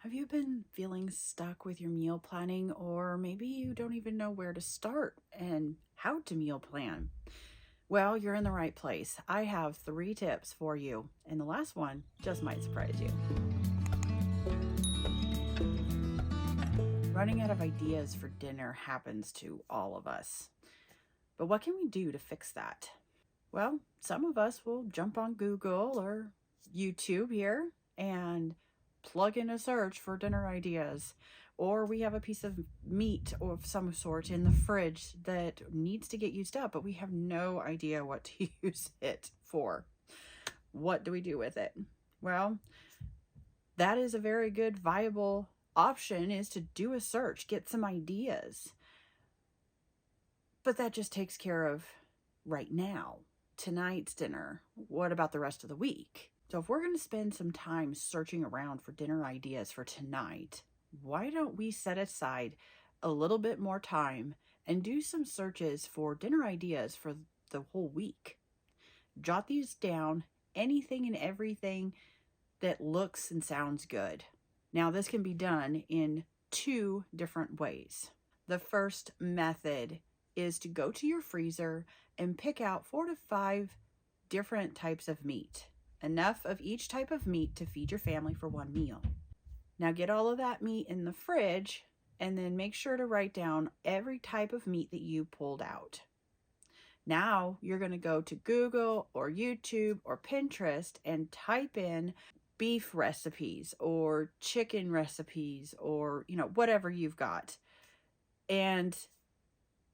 Have you been feeling stuck with your meal planning, or maybe you don't even know where to start and how to meal plan? Well, you're in the right place. I have 3 tips for you, and the last one just might surprise you. Running out of ideas for dinner happens to all of us. But what can we do to fix that? Well, some of us will jump on Google or YouTube here and plug in a search for dinner ideas. Or we have a piece of meat of some sort in the fridge that needs to get used up, but we have no idea what to use it for. What do we do with it? Well, that is a very good viable option, is to do a search, get some ideas. But that just takes care of right now, tonight's dinner. What about the rest of the week? So if we're going to spend some time searching around for dinner ideas for tonight, why don't we set aside a little bit more time and do some searches for dinner ideas for the whole week? Jot these down, anything and everything that looks and sounds good. Now, this can be done in 2 different ways. The first method is to go to your freezer and pick out 4 to 5 different types of meat. Enough of each type of meat to feed your family for 1 meal. Now get all of that meat in the fridge and then make sure to write down every type of meat that you pulled out. Now you're going to go to Google or YouTube or Pinterest and type in beef recipes or chicken recipes or, whatever you've got. And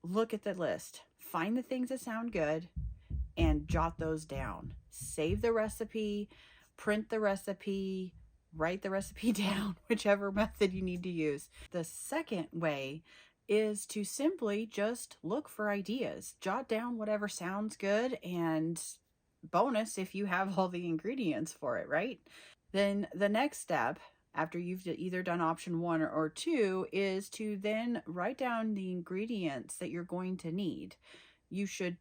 look at the list. Find the things that sound good and jot those down. Save the recipe, print the recipe, write the recipe down, whichever method you need to use. The second way is to simply just look for ideas. Jot down whatever sounds good, and bonus if you have all the ingredients for it, right? Then the next step, after you've either done option 1 or 2, is to then write down the ingredients that you're going to need. You should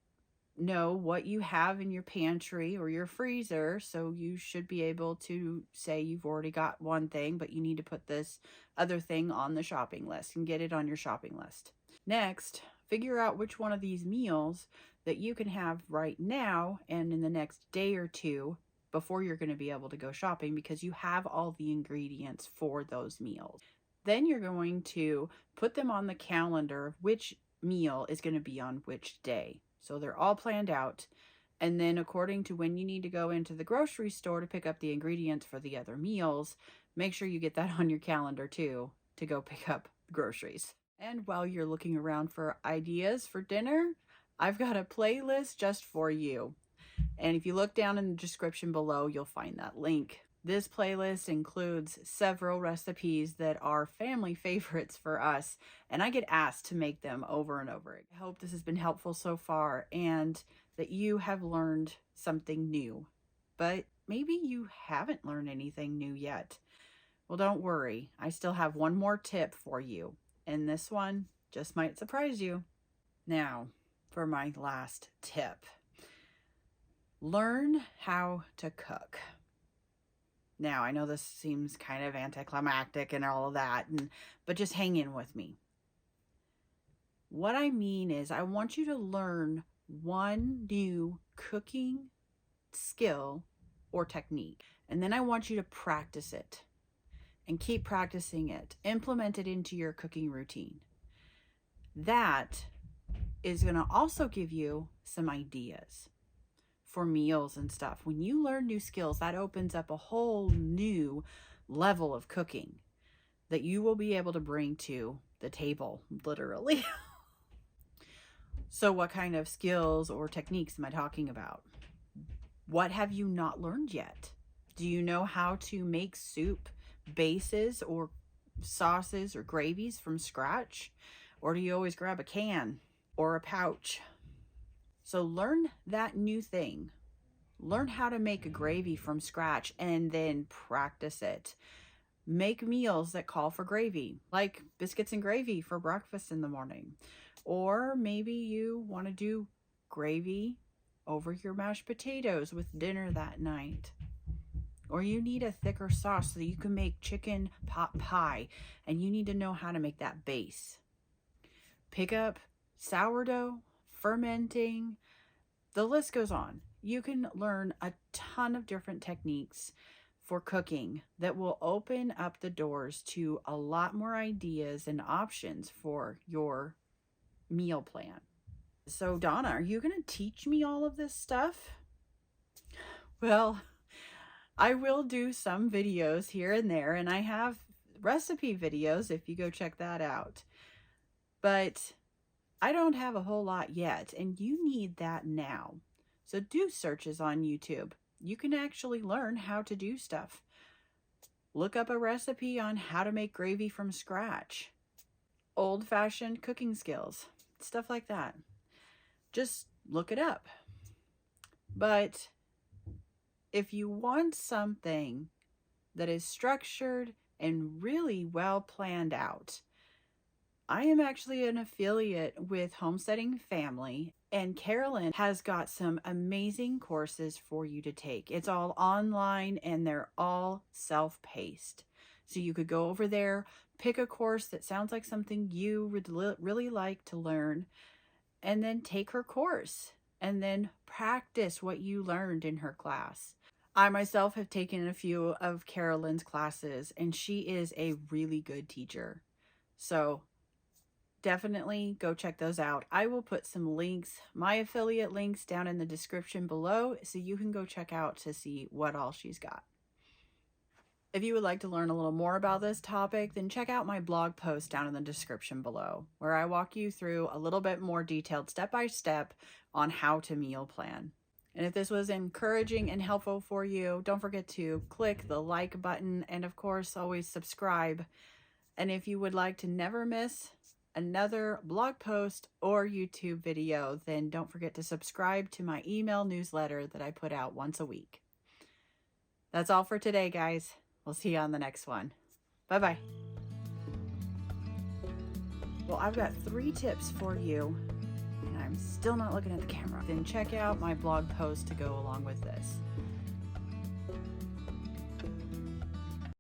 know what you have in your pantry or your freezer, so you should be able to say you've already got one thing, but you need to put this other thing on the shopping list and get it on your shopping list. Next, figure out which one of these meals that you can have right now and in the next day or 2 before you're going to be able to go shopping, because you have all the ingredients for those meals. Then you're going to put them on the calendar, which meal is going to be on which day. So they're all planned out. And then according to when you need to go into the grocery store to pick up the ingredients for the other meals, make sure you get that on your calendar too, to go pick up groceries. And while you're looking around for ideas for dinner, I've got a playlist just for you. And if you look down in the description below, you'll find that link. This playlist includes several recipes that are family favorites for us, and I get asked to make them over and over. I hope this has been helpful so far and that you have learned something new. But maybe you haven't learned anything new yet. Well, don't worry. I still have one more tip for you, and this one just might surprise you. Now, for my last tip. Learn how to cook. Now, I know this seems kind of anticlimactic and all of that, but just hang in with me. What I mean is, I want you to learn one new cooking skill or technique, and then I want you to practice it and keep practicing it. Implement it into your cooking routine. That is going to also give you some ideas for meals and stuff. When you learn new skills, that opens up a whole new level of cooking that you will be able to bring to the table, literally. So what kind of skills or techniques am I talking about? What have you not learned yet? Do you know how to make soup bases or sauces or gravies from scratch? Or do you always grab a can or a pouch? So learn that new thing. Learn how to make a gravy from scratch and then practice it. Make meals that call for gravy, like biscuits and gravy for breakfast in the morning. Or maybe you want to do gravy over your mashed potatoes with dinner that night. or you need a thicker sauce so that you can make chicken pot pie and you need to know how to make that base. Pick up sourdough, fermenting, the list goes on. You can learn a ton of different techniques for cooking that will open up the doors to a lot more ideas and options for your meal plan. So Donna, are you going to teach me all of this stuff? Well, I will do some videos here and there, and I have recipe videos if you go check that out. But I don't have a whole lot yet, and you need that now. So do searches on YouTube. You can actually learn how to do stuff. Look up a recipe on how to make gravy from scratch. Old-fashioned cooking skills, stuff like that. Just look it up. But if you want something that is structured and really well planned out, I am actually an affiliate with Homesteading Family, and Carolyn has got some amazing courses for you to take. It's all online and they're all self-paced. So you could go over there, pick a course that sounds like something you would really like to learn, and then take her course and then practice what you learned in her class. I myself have taken a few of Carolyn's classes, and she is a really good teacher. So definitely go check those out. I will put some links, my affiliate links, down in the description below so you can go check out to see what all she's got. If you would like to learn a little more about this topic, then check out my blog post down in the description below, where I walk you through a little bit more detailed step-by-step on how to meal plan. And if this was encouraging and helpful for you, don't forget to click the like button and of course always subscribe. And if you would like to never miss another blog post or YouTube video, then don't forget to subscribe to my email newsletter that I put out once a week. That's all for today, guys. We'll see you on the next one. Bye-bye. Well, I've got 3 tips for you, and I'm still not looking at the camera. Then check out my blog post to go along with this.